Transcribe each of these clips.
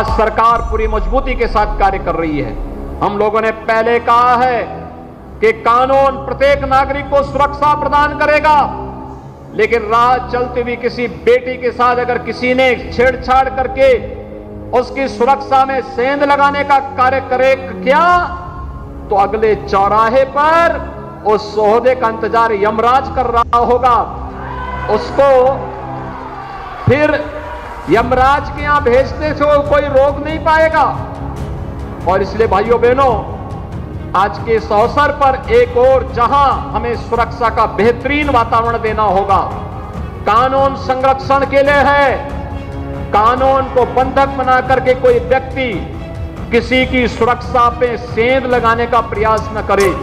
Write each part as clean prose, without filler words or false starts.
आज सरकार पूरी मजबूती के साथ कार्य कर रही है। हम लोगों ने पहले कहा है कि कानून प्रत्येक नागरिक को सुरक्षा प्रदान करेगा, लेकिन राह चलती हुई किसी बेटी के साथ अगर किसी ने छेड़छाड़ करके उसकी सुरक्षा में सेंध लगाने का कार्य करे क्या, तो अगले चौराहे पर उस सोहदे का इंतजार यमराज कर रहा होगा। उसको फिर यमराज के यहां भेजने से कोई रोक नहीं पाएगा। और इसलिए भाइयों बहनों, आज के इस अवसर पर एक और जहां हमें सुरक्षा का बेहतरीन वातावरण देना होगा, कानून संरक्षण के लिए है। कानून को बंधक बना करके कोई व्यक्ति किसी की सुरक्षा पे सेंध लगाने का प्रयास न करे।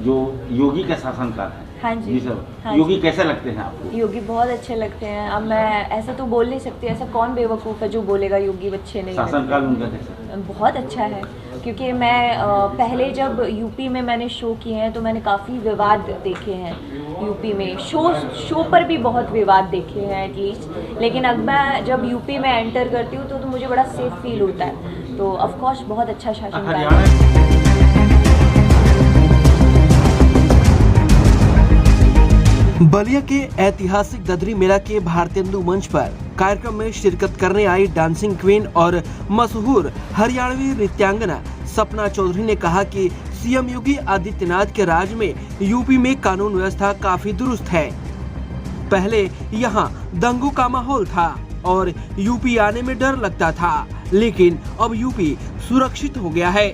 जो योगी का शासनकाल है, हाँ जी सर, हाँ योगी जी। कैसे लगते हैं आपको? योगी बहुत अच्छे लगते हैं। अब मैं ऐसा तो बोल नहीं सकती, ऐसा कौन बेवकूफ़ है जो बोलेगा योगी अच्छे नहीं लगते। शासनकाल उनका कैसा? बहुत अच्छा है, क्योंकि मैं पहले जब यूपी में मैंने शो किए हैं तो मैंने काफ़ी विवाद देखे हैं यूपी में। शो पर भी बहुत विवाद देखे हैं एटलीस्ट, लेकिन अब मैं जब यूपी में एंटर करती हूँ तो मुझे बड़ा सेफ फील होता है। तो ऑफकोर्स बहुत अच्छा शासनकाल है। बलिया के ऐतिहासिक ददरी मेला के भारतेंदु मंच पर कार्यक्रम में शिरकत करने आई डांसिंग क्वीन और मशहूर हरियाणवी नृत्यांगना सपना चौधरी ने कहा कि सीएम योगी आदित्यनाथ के राज में यूपी में कानून व्यवस्था काफी दुरुस्त है। पहले यहाँ दंगों का माहौल था और यूपी आने में डर लगता था, लेकिन अब यूपी सुरक्षित हो गया है।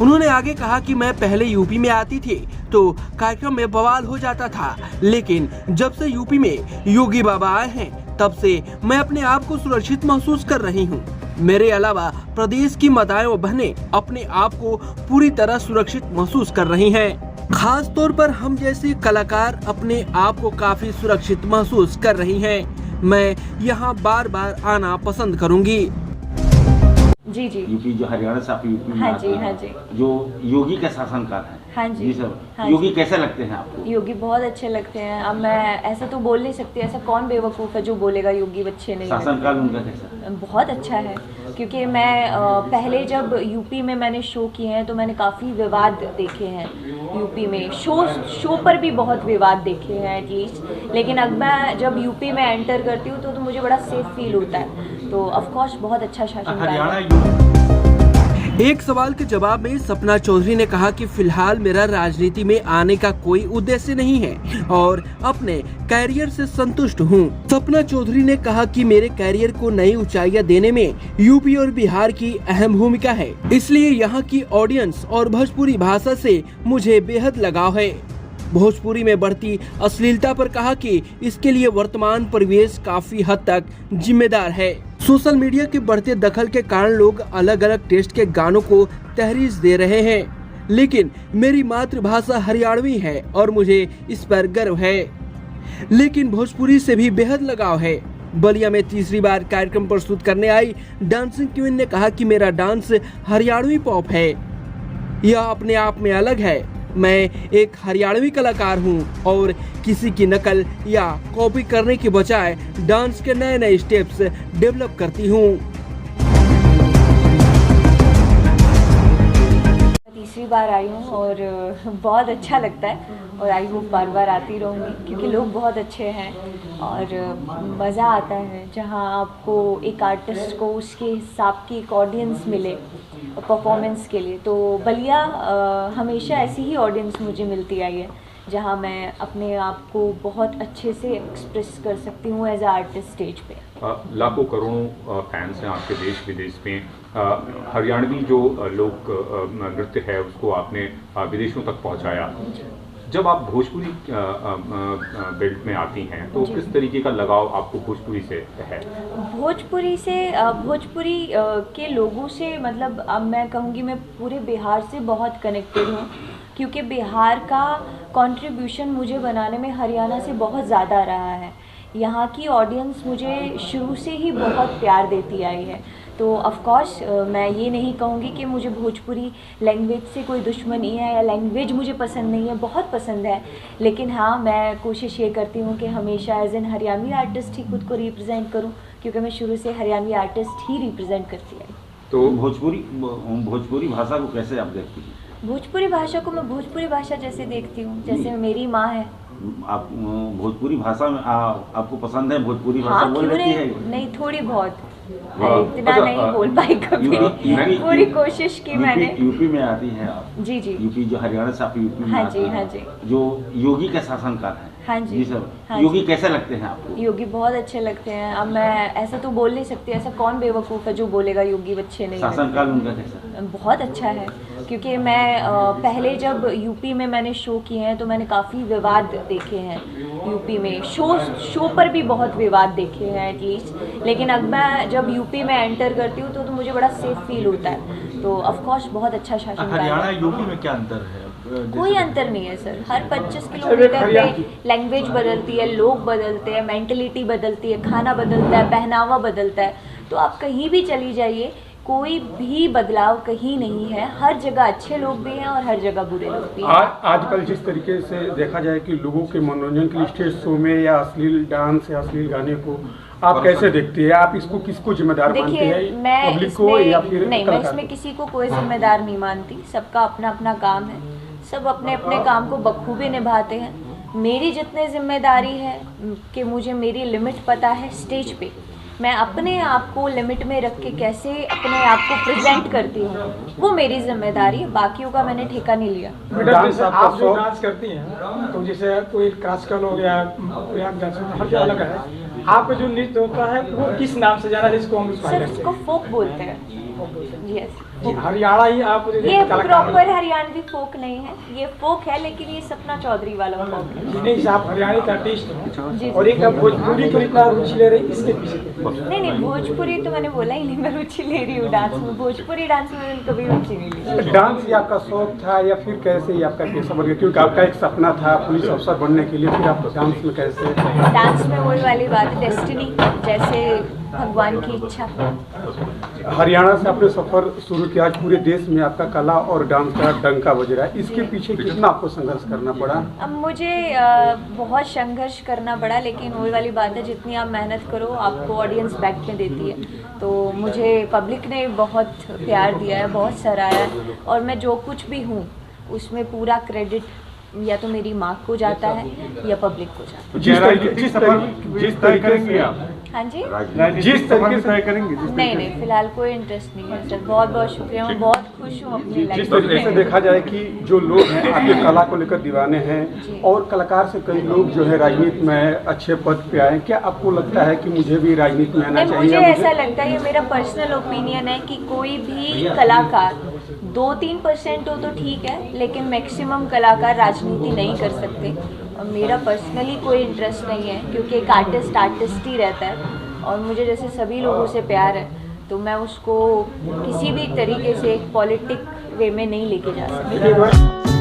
उन्होंने आगे कहा कि मैं पहले यूपी में आती थी तो कार्यक्रम में बवाल हो जाता था, लेकिन जब से यूपी में योगी बाबा आए हैं तब से मैं अपने आप को सुरक्षित महसूस कर रही हूँ। मेरे अलावा प्रदेश की माताएं और बहनें अपने आप को पूरी तरह सुरक्षित महसूस कर रही हैं। खास तौर पर हम जैसे कलाकार अपने आप को काफी सुरक्षित महसूस कर रही हैं। मैं यहाँ बार बार आना पसंद करूँगी। जी जी। यूपी जो हरियाणा से आप यूपी में हाँ आते जी हैं, हाँ जी। जो योगी का शासनकाल है, हाँ जी सर, हाँ योगी जी। कैसे लगते हैं आपको? योगी बहुत अच्छे लगते हैं। अब मैं ऐसा तो बोल नहीं सकती, ऐसा कौन बेवकूफ़ है जो बोलेगा योगी अच्छे नहीं लगते। शासनकाल उनका कैसा? बहुत अच्छा है, क्योंकि मैं पहले जब यूपी में मैंने शो किए हैं तो मैंने काफ़ी विवाद देखे हैं यूपी में। शो पर भी बहुत विवाद देखे हैं एटलीस्ट, लेकिन अब मैं जब यूपी में एंटर करती हूँ तो मुझे बड़ा सेफ फील होता है। तो ऑफकोर्स बहुत अच्छा शासनकाल है। एक सवाल के जवाब में सपना चौधरी ने कहा कि फिलहाल मेरा राजनीति में आने का कोई उद्देश्य नहीं है और अपने कैरियर से संतुष्ट हूं। सपना चौधरी ने कहा कि मेरे कैरियर को नई ऊंचाइयां देने में यूपी और बिहार की अहम भूमिका है, इसलिए यहां की ऑडियंस और भोजपुरी भाषा से मुझे बेहद लगाव है। भोजपुरी में बढ़ती अश्लीलता पर कहा कि इसके लिए वर्तमान परिवेश काफी हद तक जिम्मेदार है। सोशल मीडिया के बढ़ते दखल के कारण लोग अलग अलग टेस्ट के गानों को तहरीर दे रहे हैं, लेकिन मेरी मातृभाषा हरियाणवी है और मुझे इस पर गर्व है। लेकिन भोजपुरी से भी बेहद लगाव है। बलिया में तीसरी बार कार्यक्रम प्रस्तुत करने आई डांसिंग क्वीन ने कहा कि मेरा डांस हरियाणवी पॉप है, यह अपने आप में अलग है। मैं एक हरियाणवी कलाकार हूं और किसी की नकल या कॉपी करने के बजाय डांस के नए नए स्टेप्स डेवलप करती हूं। तीसरी बार आई हूँ और बहुत अच्छा लगता है और आई होप बार बार आती रहूँगी, क्योंकि लोग बहुत अच्छे हैं और मज़ा आता है जहाँ आपको एक आर्टिस्ट को उसके हिसाब की एक ऑडियंस मिले परफॉर्मेंस के लिए। तो बलिया हमेशा ऐसी ही ऑडियंस मुझे मिलती आई है जहाँ मैं अपने आप को बहुत अच्छे से एक्सप्रेस कर सकती हूँ एज अ आर्टिस्ट स्टेज पे। लाखों करोड़ों फैंस हैं आपके देश विदेश में। हरियाणवी जो लोक नृत्य है उसको आपने विदेशों तक पहुंचाया। जब आप भोजपुरी बेल्ट में आती हैं तो किस तरीके का लगाव आपको भोजपुरी से है? भोजपुरी के लोगों से मतलब अब मैं कहूँगी मैं पूरे बिहार से बहुत कनेक्टेड हूँ, क्योंकि बिहार का कंट्रीब्यूशन मुझे बनाने में हरियाणा से बहुत ज़्यादा रहा है। यहाँ की ऑडियंस मुझे शुरू से ही बहुत प्यार देती आई है। तो ऑफ कोर्स मैं ये नहीं कहूँगी कि मुझे भोजपुरी लैंग्वेज से कोई दुश्मनी है या लैंग्वेज मुझे पसंद नहीं है, बहुत पसंद है। लेकिन हाँ, मैं कोशिश ये करती हूँ कि हमेशा एज एन हरियाणवी आर्टिस्ट ही खुद को रिप्रेजेंट करूँ, क्योंकि मैं शुरू से हरियाणवी आर्टिस्ट ही रिप्रेजेंट करती आई। तो भोजपुरी भाषा को कैसे आप देखती हैं? भोजपुरी भाषा को मैं भोजपुरी भाषा जैसे देखती हूँ, जैसे मेरी माँ है। आप भोजपुरी भाषा में आपको पसंद है भोजपुरी भाषा हाँ, बोल क्यों लेती है? नहीं, थोड़ी बहुत, वाह। इतना अच्छा, नहीं बोल पाई कभी। पूरी कोशिश की मैंने। यूपी में आती है आप? जी जी। यूपी जो हरियाणा से आप यूपी में हाँ आती जी, हैं, हाँ जी। जो योगी के शासनकाल है। हाँ जी। सर, हाँ योगी जी। कैसे लगते हैं आपको? योगी बहुत अच्छे लगते हैं। अब मैं ऐसा तो बोल नहीं सकती, ऐसा कौन बेवकूफ़ है जो बोलेगा योगी अच्छे नहीं लगते। शासनकाल उनका कैसा? बहुत अच्छा है, क्योंकि मैं पहले जब यूपी में मैंने शो किए हैं तो मैंने काफ़ी विवाद देखे हैं यूपी में। शो पर भी बहुत विवाद देखे हैं एटलीस्ट, लेकिन अब मैं जब यूपी में एंटर करती हूँ तो मुझे बड़ा सेफ फील होता है। तो ऑफ कोर्स बहुत अच्छा शासन हरियाणा यूपी में क्या अंतर है? कोई अंतर नहीं है सर। हर 25 किलोमीटर पे लैंग्वेज बदलती है, लोग बदलते हैं, मेंटलिटी बदलती है, खाना बदलता है, पहनावा बदलता है। तो आप कहीं भी चली जाइए, कोई भी बदलाव कहीं नहीं है। हर जगह अच्छे लोग भी हैं और हर जगह बुरे लोग भी हैं। आजकल जिस तरीके से देखा जाए कि लोगों के मनोरंजन के लिए स्टेज शो में या अश्लील डांस या अश्लील गाने को आप कैसे देखती है? आप इसको किसको जिम्मेदार मानते देखिए, हैं? मैं पब्लिक को या फिर नहीं, मैं कलाकार इसमें को? किसी को कोई जिम्मेदार नहीं मानती। सबका अपना अपना काम है, सब अपने अपने काम को बखूबी निभाते हैं। मेरी जितनी जिम्मेदारी है कि मुझे मेरी लिमिट पता है स्टेज पे, मैं अपने आप को लिमिट में रख के कैसे अपने आप को प्रेजेंट करती हूँ, वो मेरी जिम्मेदारी है। बाकियों का मैंने ठेका नहीं लिया। डांस आपका आप जो शौक? डांस करती हैं तो जैसे कोई क्लासिकल हो गया, कोई आप डांस हर जो अलग है, आपका जो नृत्य होता है वो किस नाम से जाना है जिसको हम सर उसको फोक बोलते हैं। यस, हरियाणा ही आप ये प्रॉपर हरियाणवी फोक नहीं है, ये फोक है, लेकिन ये सपना चौधरी वाला फोक है। नहीं, आप हरियाणा का आर्टिस्ट जी। हो और एक आप भोजपुरी को इतना रुचि ले रहे इसके पीछे। नहीं, भोजपुरी तो मैंने बोला ही नहीं मैं रुचि ले रही हूँ डांस में। भोजपुरी डांस में मैंने कभी रुचि नहीं ली। डांस ही आपका शौक था या फिर कैसे ही आपका पेशा बन गया? क्योंकि आपका एक सपना था पुलिस अफसर बनने के लिए, फिर आप डांस में कैसे? डांस में वही वाली बात है, डेस्टिनी, जैसे भगवान की इच्छा। हरियाणा से आपने सफर शुरू किया, आज पूरे देश में आपका कला और डांस का डंका बज रहा है। इसके पीछे कितना आपको संघर्ष करना पड़ा? अब मुझे बहुत संघर्ष करना पड़ा, लेकिन वही वाली बात है, जितनी आप मेहनत करो आपको ऑडियंस बैक में देती है। तो मुझे पब्लिक ने बहुत प्यार दिया है, बहुत सराहा है, और मैं जो कुछ भी हूँ उसमें पूरा क्रेडिट या तो मेरी माँ को जाता है या पब्लिक को जाता जिस तरीके से आप है। हाँ जी, जिस तरीके से करेंगे, नहीं, फिलहाल कोई इंटरेस्ट नहीं है सर। बहुत बहुत शुक्रिया, मैं बहुत खुश हूँ अपनी जिस लाइफ तरीके से में। देखा जाए कि जो लोग हैं आपके कला को लेकर दीवाने हैं, और कलाकार से कई लोग जो है राजनीति में अच्छे पद पे आए, क्या आपको लगता है कि मुझे भी राजनीति में आना नहीं, चाहिए? मुझे ऐसा लगता है, ये मेरा पर्सनल ओपिनियन है कि कोई भी कलाकार 2-3% हो तो ठीक है, लेकिन मैक्सिमम कलाकार राजनीति नहीं कर सकते। और मेरा पर्सनली कोई इंटरेस्ट नहीं है, क्योंकि एक आर्टिस्ट ही रहता है, और मुझे जैसे सभी लोगों से प्यार है, तो मैं उसको किसी भी तरीके से एक पॉलिटिक वे में नहीं लेके जा सकती।